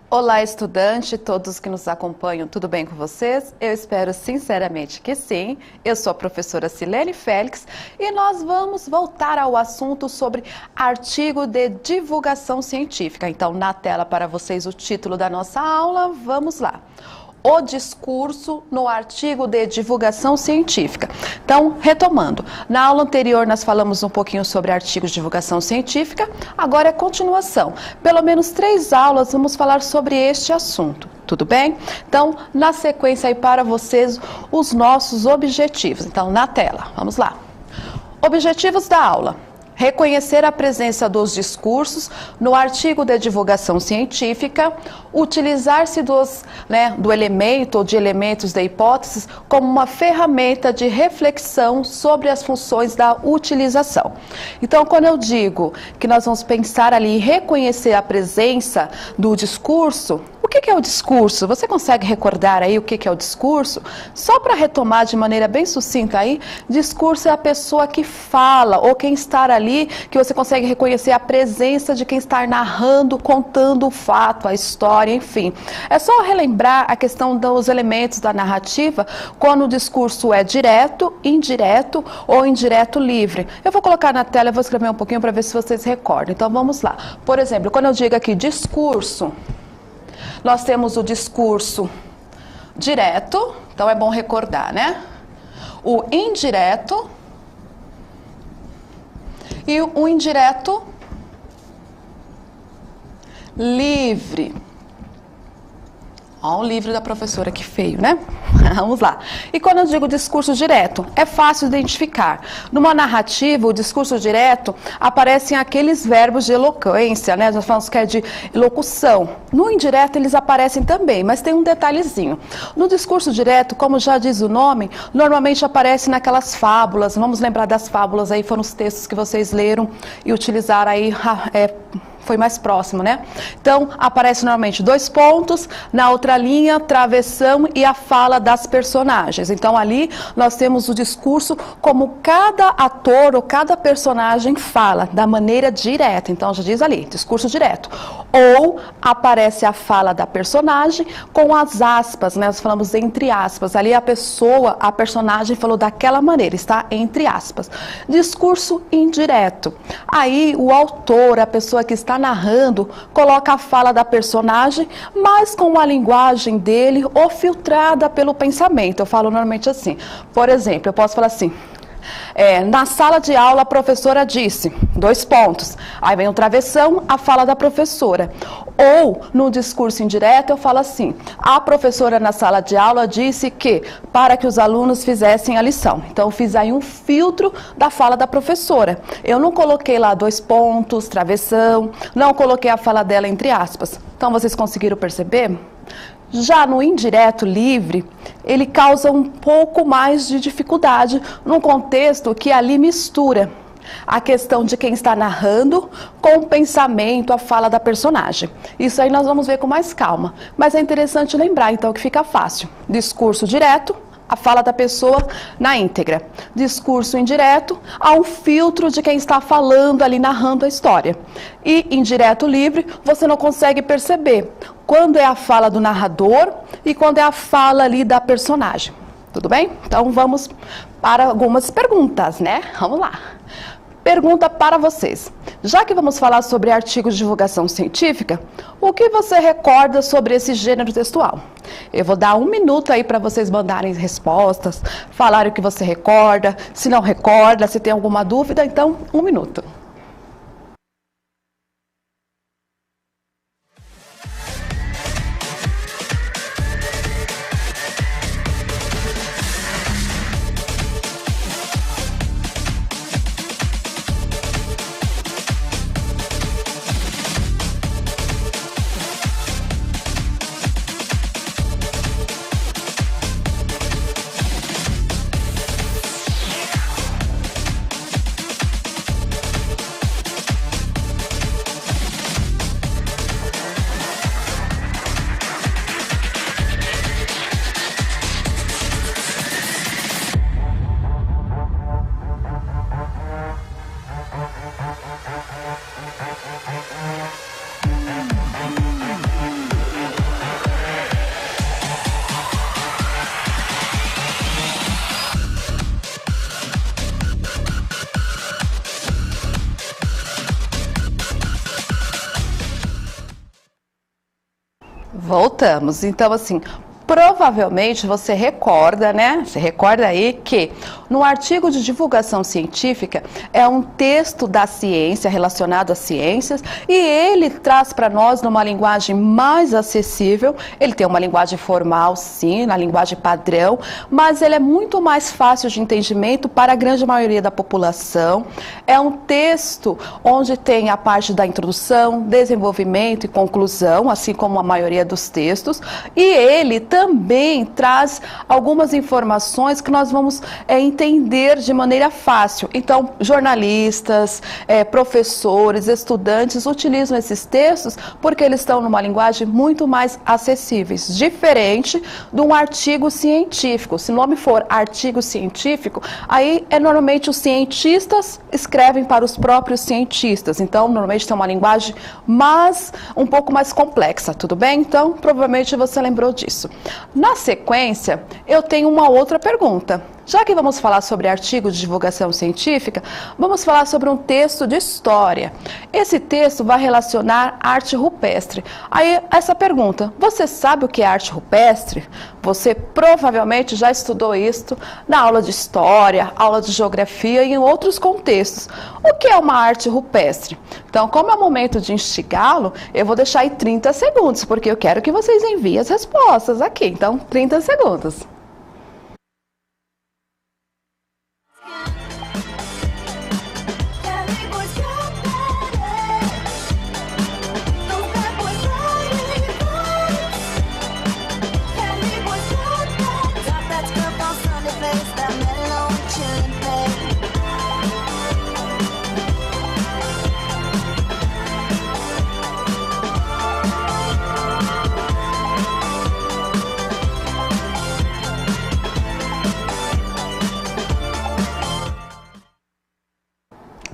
Olá, estudante, todos que nos acompanham, tudo bem com vocês? Eu espero sinceramente que sim. Eu sou a professora Silene Félix e nós vamos voltar ao assunto sobre artigo de divulgação científica. Então, na tela para vocês o título da nossa aula, vamos lá. O discurso no artigo de divulgação científica. Então, retomando, na aula anterior nós falamos um pouquinho sobre artigos de divulgação científica, agora é continuação. Pelo menos 3 aulas vamos falar sobre este assunto. Tudo bem? Então, na sequência aí para vocês, os nossos objetivos. Então, na tela, vamos lá. Objetivos da aula. Reconhecer a presença dos discursos no artigo de divulgação científica, utilizar-se do elemento ou de elementos da hipótese como uma ferramenta de reflexão sobre as funções da utilização. Então, quando eu digo que nós vamos pensar ali em reconhecer a presença do discurso, o que é o discurso? Você consegue recordar aí o que é o discurso? Só para retomar de maneira bem sucinta aí, discurso é a pessoa que fala ou quem está ali, que você consegue reconhecer a presença de quem está narrando, contando o fato, a história, enfim. É só relembrar a questão dos elementos da narrativa, quando o discurso é direto, indireto ou indireto livre. Eu vou colocar na tela, eu vou escrever um pouquinho para ver se vocês recordam. Então vamos lá. Por exemplo, quando eu digo aqui discurso, nós temos o discurso direto, então é bom recordar, né? O indireto e o indireto livre. Ó, o livro da professora, que feio, né? Vamos lá. E quando eu digo discurso direto, é fácil identificar. Numa narrativa, o discurso direto aparecem aqueles verbos de eloquência, né? Nós falamos que é de locução. No indireto, eles aparecem também, mas tem um detalhezinho. No discurso direto, como já diz o nome, normalmente aparece naquelas fábulas. Vamos lembrar das fábulas aí, foram os textos que vocês leram e utilizaram aí, foi mais próximo, né? Então, aparece normalmente 2 pontos, na outra linha, travessão e a fala das personagens. Então, ali nós temos o discurso como cada ator ou cada personagem fala, da maneira direta. Então, já diz ali, discurso direto. Ou aparece a fala da personagem com as aspas, né? Nós falamos entre aspas. Ali a pessoa, a personagem falou daquela maneira, está entre aspas. Discurso indireto. Aí, o autor, a pessoa que está narrando, coloca a fala da personagem, mas com a linguagem dele ou filtrada pelo pensamento. Eu falo normalmente assim, por exemplo, eu posso falar assim, na sala de aula a professora disse, 2 pontos, aí vem o travessão, a fala da professora. Ou, no discurso indireto, eu falo assim, a professora na sala de aula disse que, para que os alunos fizessem a lição. Então, eu fiz aí um filtro da fala da professora. Eu não coloquei lá 2 pontos, travessão, não coloquei a fala dela entre aspas. Então, vocês conseguiram perceber? Já no indireto livre, ele causa um pouco mais de dificuldade num contexto que ali mistura a questão de quem está narrando com o pensamento, a fala da personagem. Isso aí nós vamos ver com mais calma. Mas é interessante lembrar, então, que fica fácil. Discurso direto, a fala da pessoa na íntegra. Discurso indireto, há um filtro de quem está falando ali, narrando a história. E indireto livre, você não consegue perceber quando é a fala do narrador e quando é a fala ali da personagem. Tudo bem? Então vamos para algumas perguntas, né? Vamos lá. Pergunta para vocês. Já que vamos falar sobre artigos de divulgação científica, o que você recorda sobre esse gênero textual? Eu vou dar 1 minuto aí para vocês mandarem respostas, falarem o que você recorda, se não recorda, se tem alguma dúvida, então 1 minuto. Voltamos. Então, assim, provavelmente você recorda, né? Você recorda aí que no artigo de divulgação científica é um texto da ciência relacionado às ciências e ele traz para nós numa linguagem mais acessível. Ele tem uma linguagem formal, sim, na linguagem padrão, mas ele é muito mais fácil de entendimento para a grande maioria da população. É um texto onde tem a parte da introdução, desenvolvimento e conclusão, assim como a maioria dos textos, e ele também traz algumas informações que nós vamos entender de maneira fácil. Então, jornalistas, professores, estudantes utilizam esses textos porque eles estão numa linguagem muito mais acessíveis, diferente de um artigo científico. Se o nome for artigo científico, aí normalmente os cientistas escrevem para os próprios cientistas. Então, normalmente tem uma linguagem um pouco mais complexa, tudo bem? Então, provavelmente você lembrou disso. Na sequência, eu tenho uma outra pergunta. Já que vamos falar sobre artigo de divulgação científica, vamos falar sobre um texto de história. Esse texto vai relacionar arte rupestre. Aí, essa pergunta, você sabe o que é arte rupestre? Você provavelmente já estudou isso na aula de história, aula de geografia e em outros contextos. O que é uma arte rupestre? Então, como é o momento de instigá-lo, eu vou deixar aí 30 segundos, porque eu quero que vocês enviem as respostas aqui. Então, 30 segundos.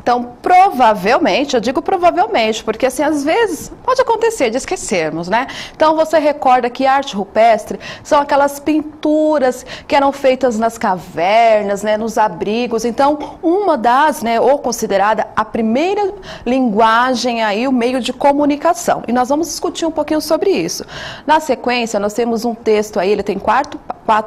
Então, provavelmente, eu digo provavelmente, porque assim, às vezes pode acontecer de esquecermos, né? Então, você recorda que arte rupestre são aquelas pinturas que eram feitas nas cavernas, né, nos abrigos. Então, uma das, né, ou considerada a primeira linguagem aí, o meio de comunicação. E nós vamos discutir um pouquinho sobre isso. Na sequência, nós temos um texto aí, ele tem quatro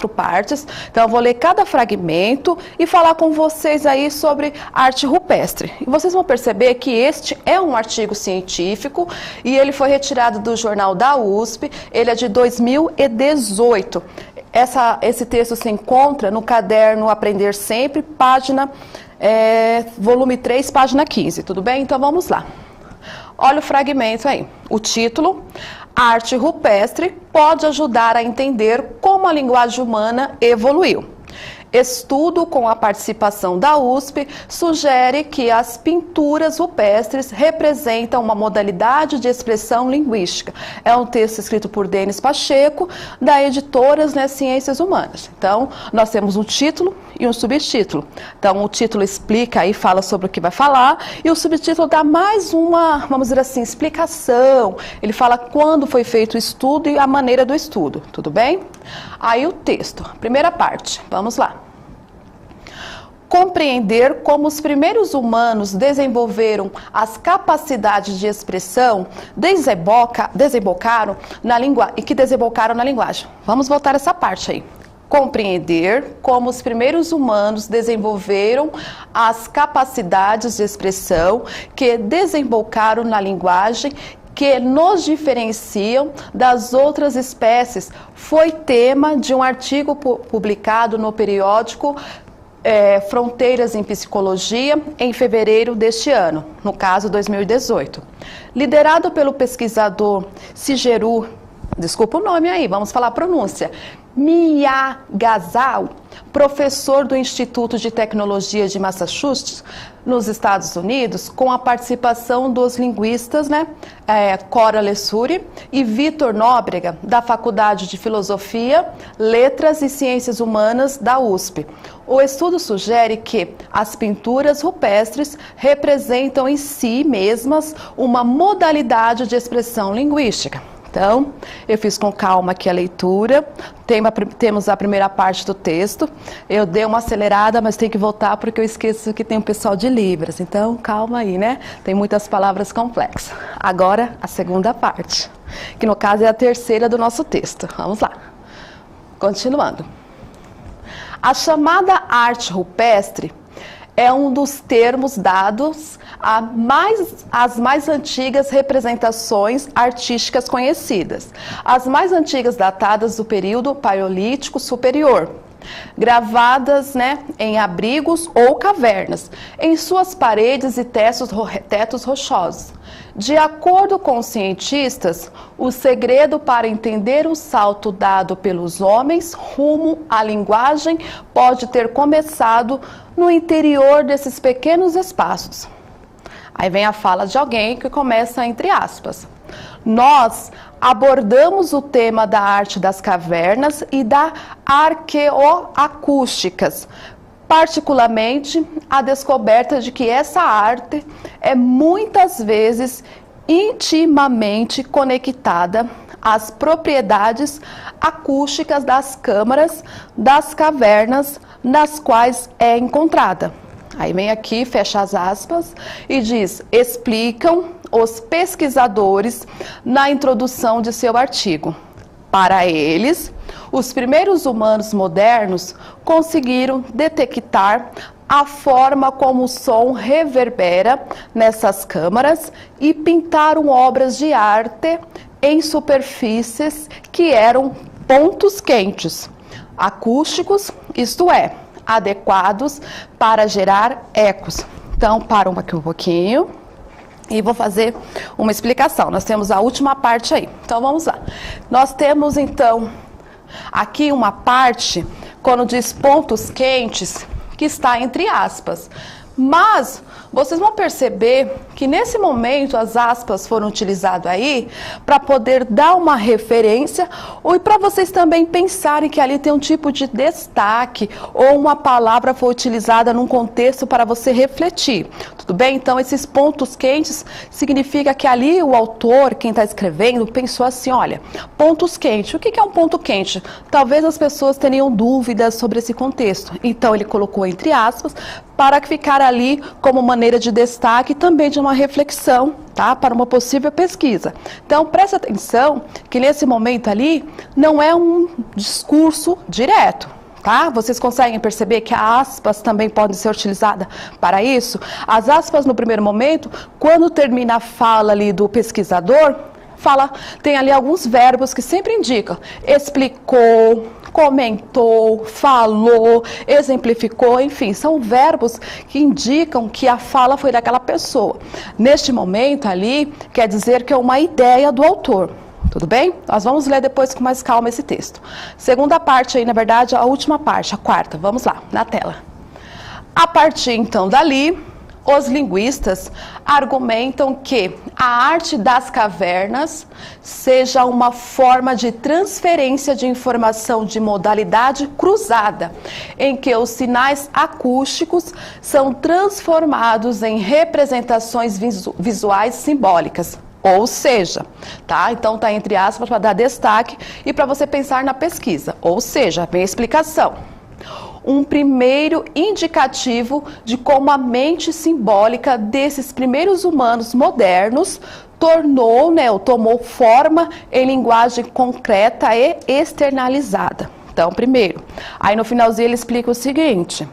partes. Então, eu vou ler cada fragmento e falar com vocês aí sobre arte rupestre. E vocês vão perceber que este é um artigo científico e ele foi retirado do jornal da USP, ele é de 2018. Esse texto se encontra no caderno Aprender Sempre, volume 3, página 15, tudo bem? Então vamos lá. Olha o fragmento aí. O título: Arte rupestre pode ajudar a entender como a linguagem humana evoluiu. Estudo com a participação da USP sugere que as pinturas rupestres representam uma modalidade de expressão linguística. É um texto escrito por Denis Pacheco, da editora, né, Ciências Humanas. Então, nós temos um título e um subtítulo. Então, o título explica e fala sobre o que vai falar, e o subtítulo dá mais uma, vamos dizer assim, explicação. Ele fala quando foi feito o estudo e a maneira do estudo, tudo bem? Aí o texto, primeira parte, vamos lá. Compreender como os primeiros humanos desenvolveram as capacidades de expressão desembocaram na linguagem. Vamos voltar essa parte aí. Compreender como os primeiros humanos desenvolveram as capacidades de expressão que desembocaram na linguagem que nos diferenciam das outras espécies. Foi tema de um artigo publicado no periódico Fronteiras em Psicologia, em fevereiro deste ano, no caso 2018. Liderado pelo pesquisador Shigeru, desculpa o nome aí, vamos falar a pronúncia, Miyagawa, professor do Instituto de Tecnologia de Massachusetts, nos Estados Unidos, com a participação dos linguistas, né, Cora Lessuri e Vitor Nóbrega, da Faculdade de Filosofia, Letras e Ciências Humanas da USP. O estudo sugere que as pinturas rupestres representam em si mesmas uma modalidade de expressão linguística. Então, eu fiz com calma aqui a leitura, temos a primeira parte do texto, eu dei uma acelerada, mas tem que voltar porque eu esqueço que tem um pessoal de Libras, então calma aí, né? Tem muitas palavras complexas. Agora, a segunda parte, que no caso é a terceira do nosso texto. Vamos lá. Continuando. A chamada arte rupestre é um dos termos dados às mais antigas representações artísticas conhecidas. As mais antigas datadas do período Paleolítico Superior, gravadas, em abrigos ou cavernas, em suas paredes e tetos rochosos. De acordo com os cientistas, o segredo para entender o salto dado pelos homens rumo à linguagem pode ter começado no interior desses pequenos espaços. Aí vem a fala de alguém que começa entre aspas. Nós abordamos o tema da arte das cavernas e da arqueoacústicas, particularmente a descoberta de que essa arte é muitas vezes intimamente conectada às propriedades acústicas das câmaras das cavernas nas quais é encontrada. Aí vem aqui, fecha as aspas, e diz, explicam os pesquisadores na introdução de seu artigo. Para eles, os primeiros humanos modernos conseguiram detectar a forma como o som reverbera nessas câmaras e pintaram obras de arte em superfícies que eram pontos quentes, acústicos, isto é, adequados para gerar ecos. Então, para aqui um pouquinho e vou fazer uma explicação. Nós temos a última parte aí. Então, vamos lá. Nós temos, então, aqui uma parte, quando diz pontos quentes, que está entre aspas. Mas vocês vão perceber que nesse momento as aspas foram utilizadas aí para poder dar uma referência ou para vocês também pensarem que ali tem um tipo de destaque ou uma palavra foi utilizada num contexto para você refletir. Tudo bem? Então esses pontos quentes significa que ali o autor, quem está escrevendo, pensou assim, olha, pontos quentes. O que é um ponto quente? Talvez as pessoas tenham dúvidas sobre esse contexto. Então ele colocou entre aspas para ficar ali como maneira de destaque e também de uma reflexão, tá? Para uma possível pesquisa. Então, preste atenção que nesse momento ali não é um discurso direto, tá? Vocês conseguem perceber que as aspas também podem ser utilizadas para isso? As aspas no primeiro momento, quando termina a fala ali do pesquisador, tem ali alguns verbos que sempre indicam, explicou, comentou, falou, exemplificou, enfim, são verbos que indicam que a fala foi daquela pessoa. Neste momento ali, quer dizer que é uma ideia do autor. Tudo bem? Nós vamos ler depois com mais calma esse texto. Segunda parte aí, na verdade, a última parte, a quarta. Vamos lá, na tela. A partir, então, dali, os linguistas argumentam que a arte das cavernas seja uma forma de transferência de informação de modalidade cruzada, em que os sinais acústicos são transformados em representações visuais simbólicas. Ou seja, tá? Então tá entre aspas para dar destaque e para você pensar na pesquisa. Ou seja, vem a explicação. Um primeiro indicativo de como a mente simbólica desses primeiros humanos modernos tomou forma em linguagem concreta e externalizada. Então, primeiro, aí no finalzinho ele explica o seguinte,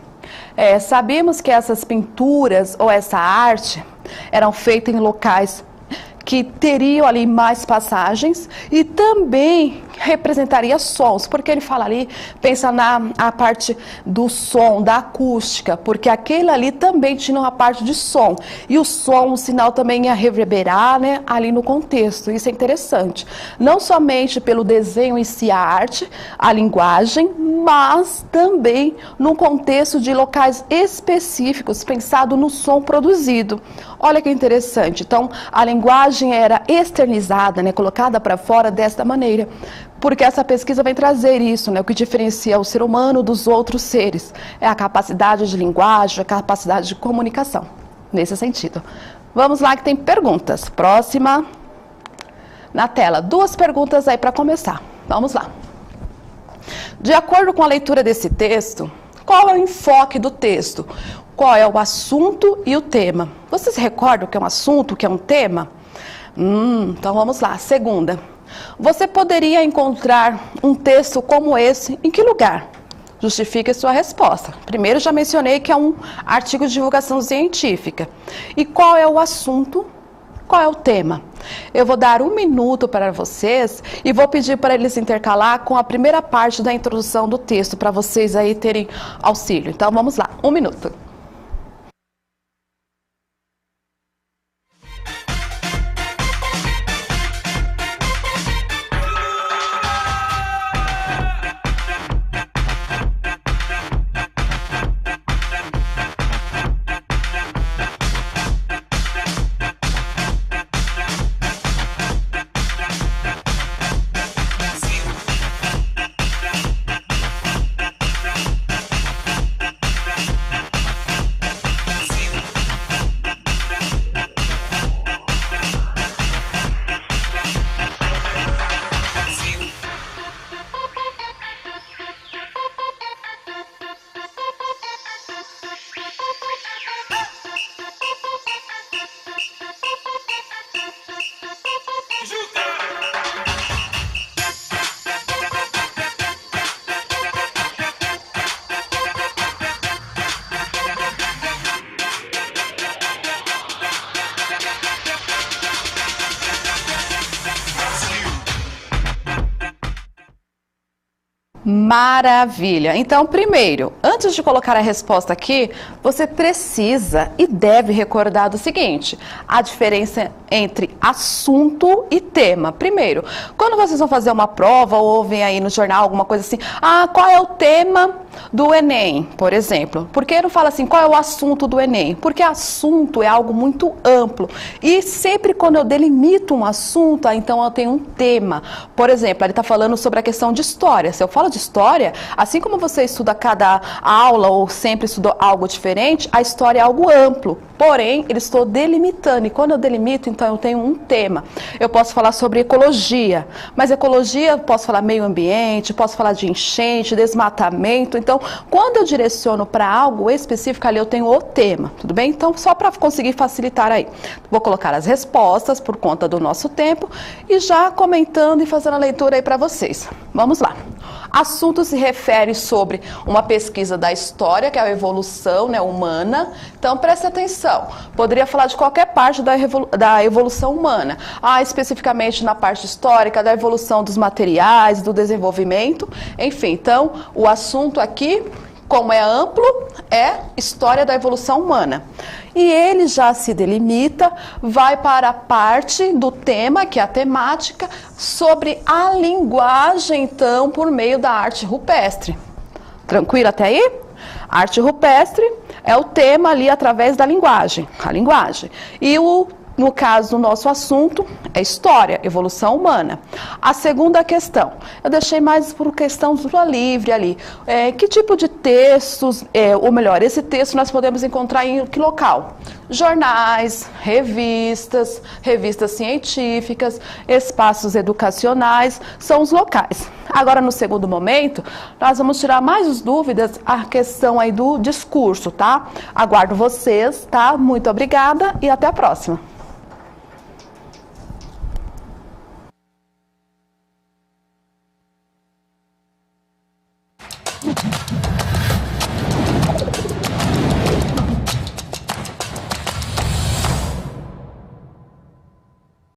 sabemos que essas pinturas ou essa arte eram feitas em locais que teriam ali mais passagens e também representaria sons, porque ele fala ali, pensa a parte do som, da acústica, porque aquele ali também tinha uma parte de som, e o som, o sinal também ia reverberar, ali no contexto, isso é interessante, não somente pelo desenho em si, a arte, a linguagem, mas também no contexto de locais específicos, pensado no som produzido. Olha que interessante, então a linguagem era externizada, colocada para fora desta maneira, porque essa pesquisa vem trazer isso, o que diferencia o ser humano dos outros seres, é a capacidade de linguagem, a capacidade de comunicação, nesse sentido. Vamos lá que tem perguntas. Próxima. na tela. Duas perguntas aí para começar. Vamos lá. De acordo com a leitura desse texto, qual é o enfoque do texto? Qual é o assunto e o tema? Você se recorda o que é um assunto, o que é um tema? Então vamos lá. Segunda, você poderia encontrar um texto como esse em que lugar? Justifique a sua resposta. Primeiro, já mencionei que é um artigo de divulgação científica. E qual é o assunto? Qual é o tema? Eu vou dar 1 minuto para vocês e vou pedir para eles intercalar com a primeira parte da introdução do texto, para vocês aí terem auxílio. Então, vamos lá. 1 minuto. Maravilha! Então, primeiro, antes de colocar a resposta aqui, você precisa e deve recordar do seguinte: a diferença entre assunto e tema. Primeiro, quando vocês vão fazer uma prova ou ouvem aí no jornal alguma coisa assim, qual é o tema do Enem, por exemplo? Por que não fala assim, qual é o assunto do Enem? Porque assunto é algo muito amplo e sempre quando eu delimito um assunto, então eu tenho um tema. Por exemplo, ele está falando sobre a questão de história. Se eu falo de história, assim como você estuda cada aula ou sempre estudou algo diferente, a história é algo amplo. Porém, eu estou delimitando, e quando eu delimito, então eu tenho um tema. Eu posso falar sobre ecologia, mas ecologia eu posso falar meio ambiente, posso falar de enchente, desmatamento. Então, quando eu direciono para algo específico ali, eu tenho o tema, tudo bem? Então, só para conseguir facilitar aí, vou colocar as respostas por conta do nosso tempo e já comentando e fazendo a leitura aí para vocês. Vamos lá. Assunto se refere sobre uma pesquisa da história, que é a evolução, né, humana. Então, preste atenção. Poderia falar de qualquer parte da evolução humana. Especificamente na parte histórica, da evolução dos materiais, do desenvolvimento. Enfim, então, o assunto aqui, como é amplo, é história da evolução humana. E ele já se delimita, vai para a parte do tema, que é a temática, sobre a linguagem, então, por meio da arte rupestre. Tranquilo até aí? Arte rupestre é o tema ali através da linguagem, a linguagem. E no caso do nosso assunto, é história, evolução humana. A segunda questão, eu deixei mais por questão do livre ali. Que tipo de textos, ou melhor, esse texto nós podemos encontrar em que local? Jornais, revistas científicas, espaços educacionais, são os locais. Agora, no segundo momento, nós vamos tirar mais dúvidas a questão aí do discurso, tá? Aguardo vocês, tá? Muito obrigada e até a próxima.